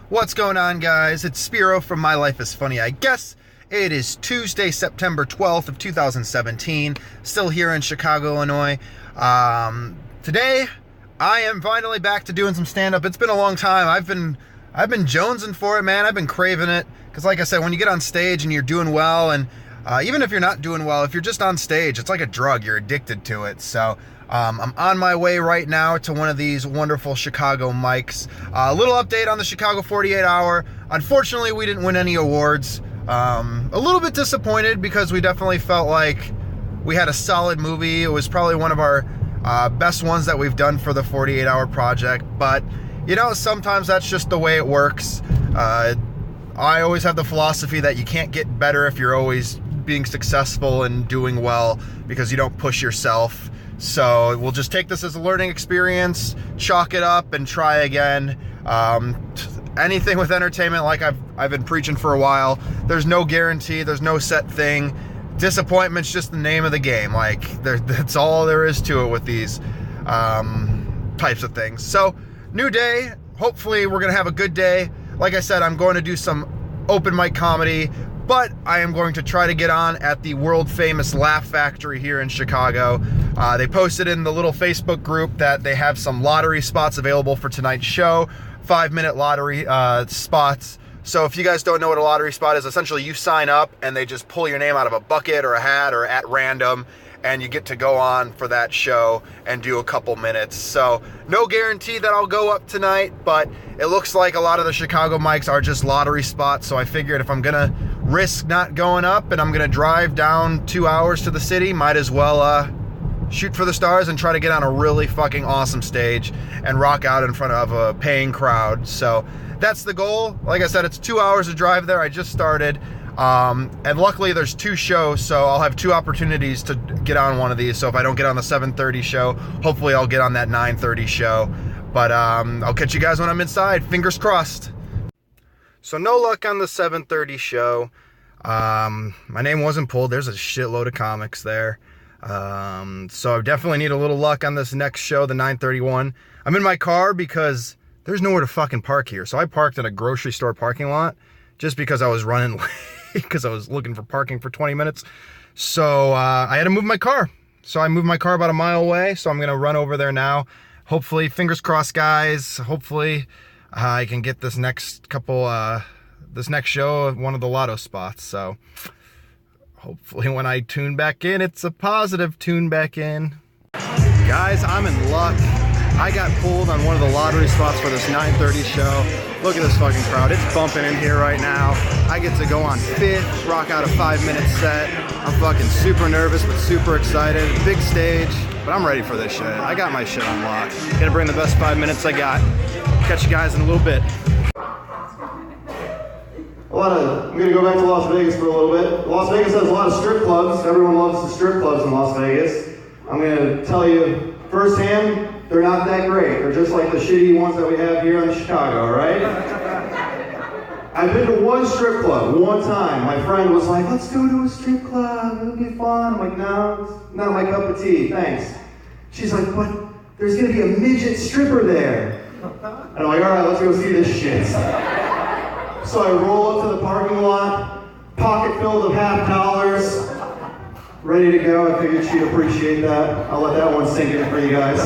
What's going on, guys? It's Spiro from My Life is Funny, I Guess. It is Tuesday, September 12th of 2017. Still here in Chicago, Illinois. Today, I am finally back to doing some stand-up. It's been a long time. I've been jonesing for it, man. I've been craving it. Because like I said, when you get on stage and you're doing well, and even if you're not doing well, if you're just on stage, it's like a drug. You're addicted to it. So I'm on my way right now to one of these wonderful Chicago mics. A little update on the Chicago 48 Hour. Unfortunately, we didn't win any awards. A little bit disappointed because we definitely felt like we had a solid movie. It was probably one of our best ones that we've done for the 48 Hour project. But, you know, sometimes that's just the way it works. I always have the philosophy that you can't get better if you're always being successful and doing well because you don't push yourself. So we'll just take this as a learning experience, chalk it up, and try again. Anything with entertainment, like I've been preaching for a while, there's no guarantee, there's no set thing. Disappointment's just the name of the game. Like, that's all there is to it with these types of things. So, new day. Hopefully, we're going to have a good day. Like I said, I'm going to do some open mic comedy, but I am going to try to get on at the world famous Laugh Factory here in Chicago. They posted in the little Facebook group that they have some lottery spots available for tonight's show, 5-minute lottery spots. So if you guys don't know what a lottery spot is, essentially you sign up and they just pull your name out of a bucket or a hat or at random, and you get to go on for that show and do a couple minutes. So no guarantee that I'll go up tonight, but it looks like a lot of the Chicago mics are just lottery spots. So I figured if I'm gonna risk not going up and I'm gonna drive down 2 hours to the city, might as well shoot for the stars and try to get on a really fucking awesome stage and rock out in front of a paying crowd. So that's the goal. Like I said, it's 2 hours to drive there. I just started. And luckily there's 2 shows, so I'll have 2 opportunities to get on one of these. So if I don't get on the 7:30 show, hopefully I'll get on that 9:30 show. But I'll catch you guys when I'm inside. Fingers crossed. So no luck on the 7:30 show. My name wasn't pulled. There's a shitload of comics there. So I definitely need a little luck on this next show, the 9:31. I'm in my car because there's nowhere to fucking park here. So I parked in a grocery store parking lot just because I was running late, because I was looking for parking for 20 minutes. So I had to move my car. So I moved my car about a mile away. So I'm going to run over there now. Hopefully, fingers crossed, guys. Hopefully I can get this next show at one of the lotto spots. So hopefully when I tune back in, it's a positive tune back in. Guys, I'm in luck. I got pulled on one of the lottery spots for this 9:30 show. Look at this fucking crowd. It's bumping in here right now. I get to go on 5th, rock out a 5-minute set. I'm fucking super nervous, but super excited. Big stage, but I'm ready for this shit. I got my shit on lock. Gonna bring the best 5 minutes I got. Catch you guys in a little bit. I'm gonna go back to Las Vegas for a little bit. Las Vegas has a lot of strip clubs. Everyone loves the strip clubs in Las Vegas. I'm gonna tell you firsthand, they're not that great. They're just like the shitty ones that we have here in Chicago, right? I've been to one strip club, one time. My friend was like, let's go to a strip club, it'll be fun. I'm like, no, it's not my cup of tea, thanks. She's like, but there's gonna be a midget stripper there. And I'm like, all right, let's go see this shit. So I roll up to the parking lot, pocket filled of $50, ready to go. I figured she'd appreciate that. I'll let that one sink in for you guys.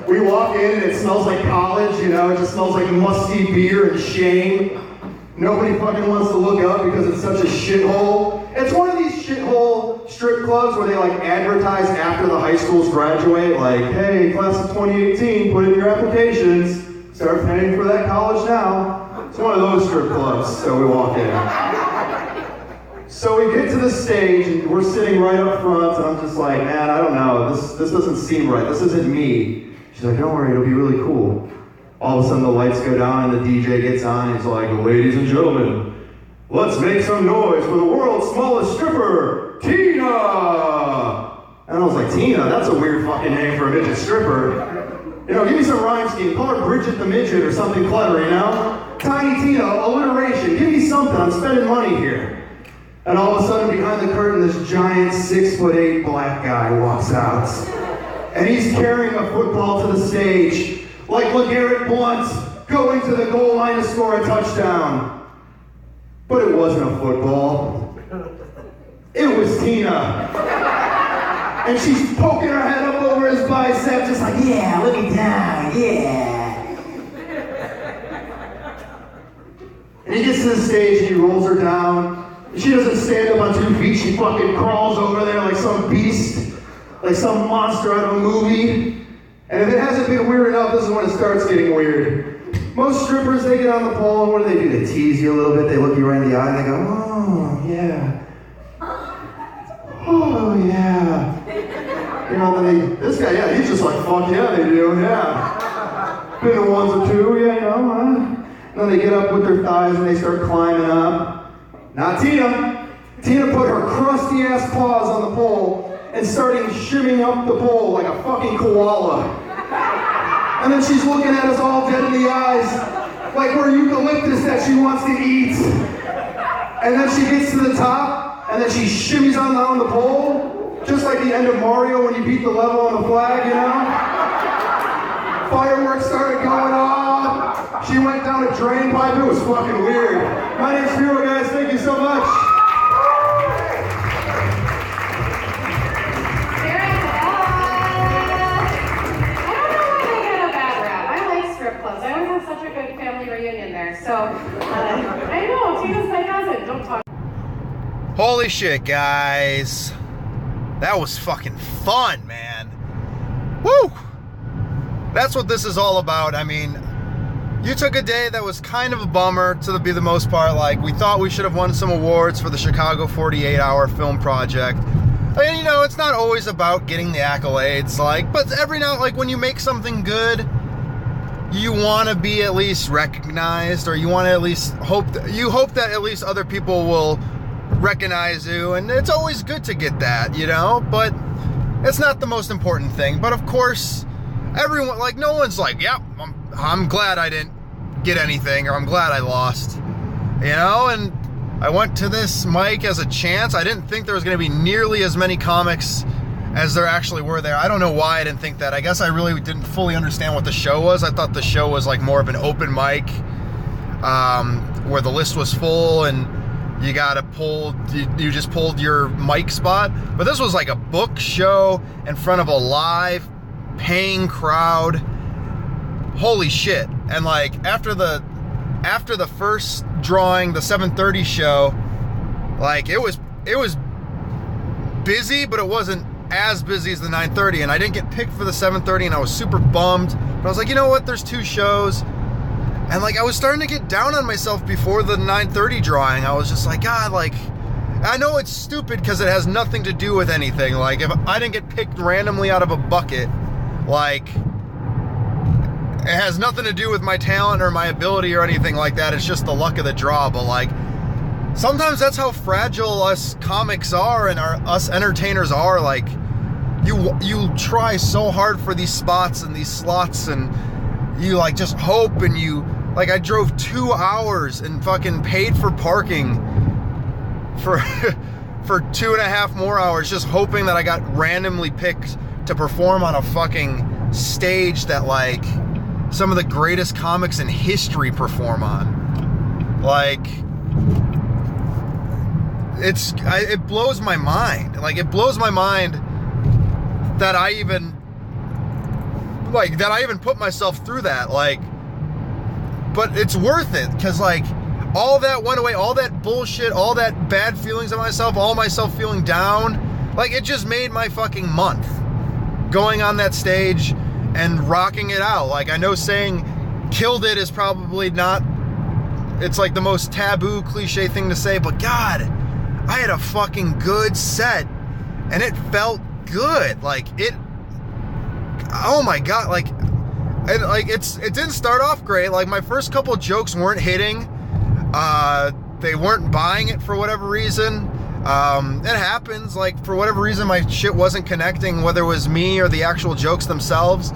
We walk in and it smells like college, you know, it just smells like musty beer and shame. Nobody fucking wants to look up because it's such a shithole. It's one of these shithole strip clubs where they like advertise after the high schools graduate, like, hey, class of 2018, put in your applications. Start paying for that college now. It's one of those strip clubs, so we walk in. So we get to the stage, and we're sitting right up front, and I'm just like, man, I don't know, this doesn't seem right, this isn't me. She's like, don't worry, it'll be really cool. All of a sudden the lights go down, and the DJ gets on, and he's like, ladies and gentlemen, let's make some noise for the world's smallest stripper, Tina! And I was like, Tina? That's a weird fucking name for a midget stripper. You know, give me some rhyme scheme. Call her Bridget the Midget or something clever, you know? Tiny Tina, alliteration. Give me something. I'm spending money here. And all of a sudden, behind the curtain, this giant 6'8" black guy walks out. And he's carrying a football to the stage like LeGarrette Blount going to the goal line to score a touchdown. But it wasn't a football. It was Tina. And she's poking her head up over his bicep, just like, yeah, look me down, yeah. And he gets to the stage and he rolls her down. She doesn't stand up on 2 feet, she fucking crawls over there like some beast, like some monster out of a movie. And if it hasn't been weird enough, this is when it starts getting weird. Most strippers, they get on the pole, and what do? They tease you a little bit, they look you right in the eye, and they go, oh, yeah. Oh, yeah. You know, then this guy, yeah, he's just like, fuck yeah, they do, yeah. Been to ones or two, yeah, you know, huh? And then they get up with their thighs and they start climbing up. Not Tina. Tina put her crusty ass paws on the pole and started shimmying up the pole like a fucking koala. And then she's looking at us all dead in the eyes, like we're eucalyptus that she wants to eat. And then she gets to the top, and then she shimmies on down the pole, just like the end of Mario when you beat the level on the flag, you know? Fireworks started going off. She went down a drain pipe. It was fucking weird. My name's Spiro, guys. Thank you so much. Reunion there, so I know Tina's my cousin. Don't talk. Holy shit, guys, that was fucking fun, man. Woo! That's what this is all about. I mean, you took a day that was kind of a bummer to be the most part. Like, we thought we should have won some awards for the Chicago 48-hour film project. And, you know, it's not always about getting the accolades, like, but every now, like, when you make something good, you want to be at least recognized, or you want to at least hope that at least other people will recognize you, and it's always good to get that, you know, but it's not the most important thing. But of course, everyone, like, no one's like, yep, I'm glad I didn't get anything, or I'm glad I lost, you know. And I went to this mic as a chance. I didn't think there was going to be nearly as many comics as there actually were there. I don't know why I didn't think that. I guess I really didn't fully understand what the show was. I thought the show was like more of an open mic, where the list was full and you just pulled your mic spot. But this was like a book show in front of a live paying crowd. Holy shit. And like after the first drawing, the 7:30 show, like it was busy, but it wasn't as busy as the 9:30, and I didn't get picked for the 7:30, and I was super bummed. But I was like, you know what, there's 2 shows, and like I was starting to get down on myself before the 9:30 drawing. I was just like, God, like, I know it's stupid because it has nothing to do with anything. Like, if I didn't get picked randomly out of a bucket, like, it has nothing to do with my talent or my ability or anything like that. It's just the luck of the draw. But like, sometimes that's how fragile us comics are, and us entertainers are. Like, you try so hard for these spots and these slots, and you like just hope, and you like, I drove 2 hours and fucking paid for parking for 2.5 more hours, just hoping that I got randomly picked to perform on a fucking stage that like some of the greatest comics in history perform on. Like, it blows my mind. Like, it blows my mind that I even put myself through that. Like, but it's worth it, because like all that went away, all that bullshit, all that bad feelings of myself, all myself feeling down, like it just made my fucking month going on that stage and rocking it out. Like, I know saying killed it is probably not, it's like the most taboo cliche thing to say, but God, I had a fucking good set, and it felt good. Like, it, oh my God, like, and like it didn't start off great. Like, my first couple jokes weren't hitting. They weren't buying it for whatever reason. It happens. Like, for whatever reason, my shit wasn't connecting, whether it was me or the actual jokes themselves.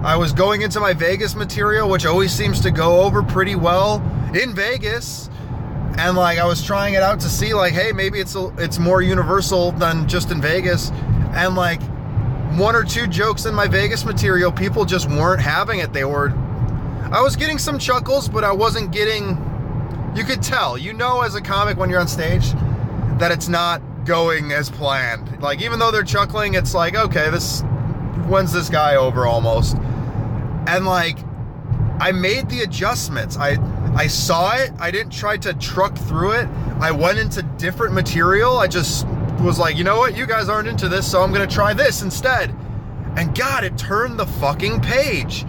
I was going into my Vegas material, which always seems to go over pretty well in Vegas. And like, I was trying it out to see like, hey, maybe it's more universal than just in Vegas. And like, one or two jokes in my Vegas material, people just weren't having it. I was getting some chuckles, but I wasn't getting, you could tell, as a comic when you're on stage, that it's not going as planned. Like, even though they're chuckling, it's like, okay, when's this guy over almost? And like, I made the adjustments. I saw it. I didn't try to truck through it. I went into different material. I just was like, you know what? You guys aren't into this, so I'm going to try this instead. And God, it turned the fucking page.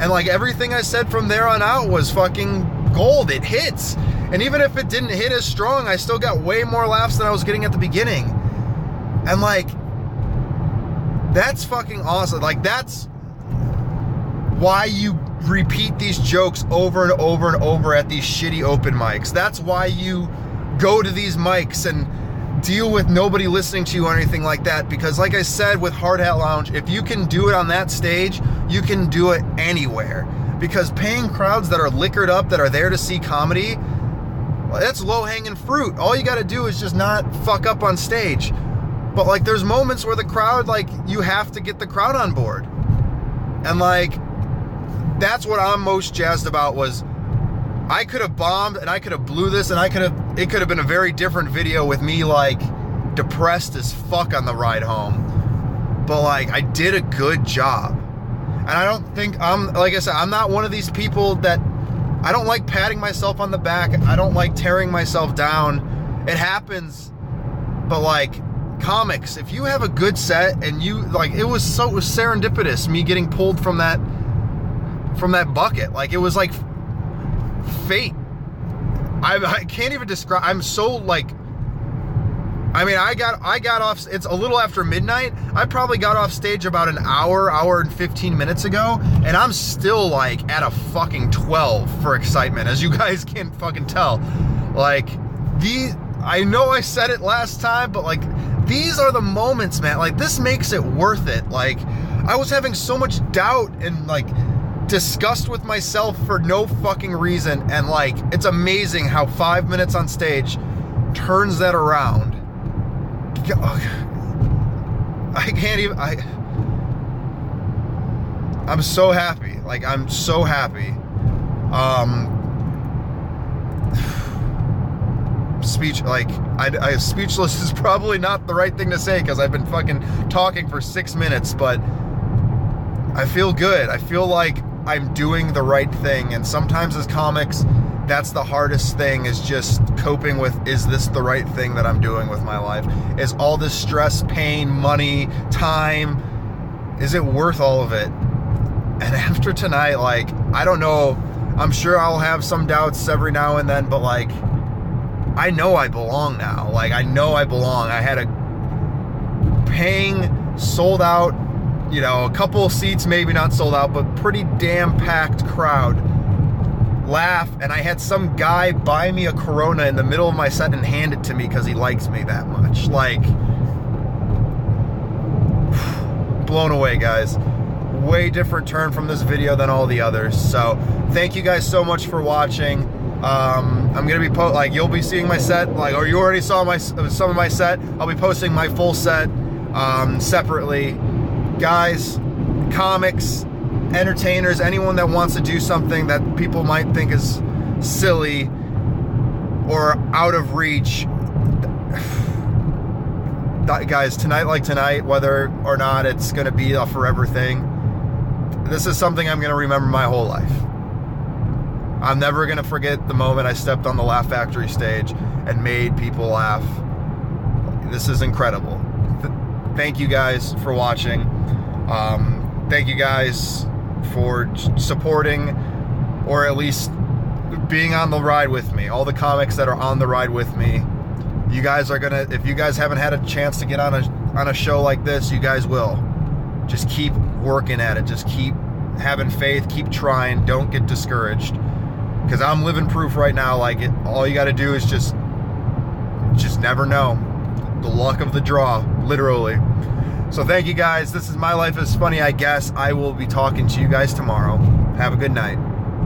And like, everything I said from there on out was fucking gold. It hits. And even if it didn't hit as strong, I still got way more laughs than I was getting at the beginning. And like, that's fucking awesome. Like, that's why you repeat these jokes over and over and over at these shitty open mics. That's why you go to these mics and deal with nobody listening to you or anything like that. Because like I said with Hard Hat Lounge, if you can do it on that stage, you can do it anywhere. Because paying crowds that are liquored up, that are there to see comedy, well, that's low-hanging fruit. All you got to do is just not fuck up on stage. But like, there's moments where the crowd, like, you have to get the crowd on board. And like, that's what I'm most jazzed about. Was I could have bombed and I could have blew this, and it could have been a very different video with me like depressed as fuck on the ride home. But like, I did a good job. And I don't think like I said, I'm not one of these people that, I don't like patting myself on the back. I don't like tearing myself down. It happens. But like, comics, if you have a good set and you like, it was serendipitous, me getting pulled from that bucket. Like, it was like fate. I can't even describe. I'm so like, I mean, I got off, it's a little after midnight. I probably got off stage about an hour and 15 minutes ago, and I'm still like at a fucking 12 for excitement, as you guys can fucking tell. Like, I know I said it last time, but like, these are the moments, man. Like, this makes it worth it. Like, I was having so much doubt and like disgust with myself for no fucking reason, and like, it's amazing how 5 minutes on stage turns that around. I can't even, I'm so happy. Like, I'm so happy. Speechless is probably not the right thing to say, because I've been fucking talking for 6 minutes, but I feel good. I feel like I'm doing the right thing. And sometimes as comics, that's the hardest thing, is just coping with, is this the right thing that I'm doing with my life? Is all this stress, pain, money, time, is it worth all of it? And after tonight, like, I don't know, I'm sure I'll have some doubts every now and then, but like, I know I belong now. Like, I know I belong. I had a paying, sold out, a couple seats, maybe not sold out, but pretty damn packed crowd laugh, and I had some guy buy me a Corona in the middle of my set and hand it to me because he likes me that much. Like, blown away, guys. Way different turn from this video than all the others. So thank you guys so much for watching. I'm gonna be you'll be seeing my set, or you already saw some of my set. I'll be posting my full set separately. Guys, comics, entertainers, anyone that wants to do something that people might think is silly or out of reach, guys, tonight, whether or not it's going to be a forever thing, this is something I'm going to remember my whole life. I'm never going to forget the moment I stepped on the Laugh Factory stage and made people laugh. This is incredible. Thank you guys for watching. Thank you guys for supporting, or at least being on the ride with me. All the comics that are on the ride with me. You guys are gonna, if you guys haven't had a chance to get on a show like this, you guys will. Just keep working at it. Just keep having faith. Keep trying. Don't get discouraged. Because I'm living proof right now. Like, all you got to do is just never know. The luck of the draw, literally. So thank you guys. This is My Life is Funny, I guess. I will be talking to you guys tomorrow. Have a good night.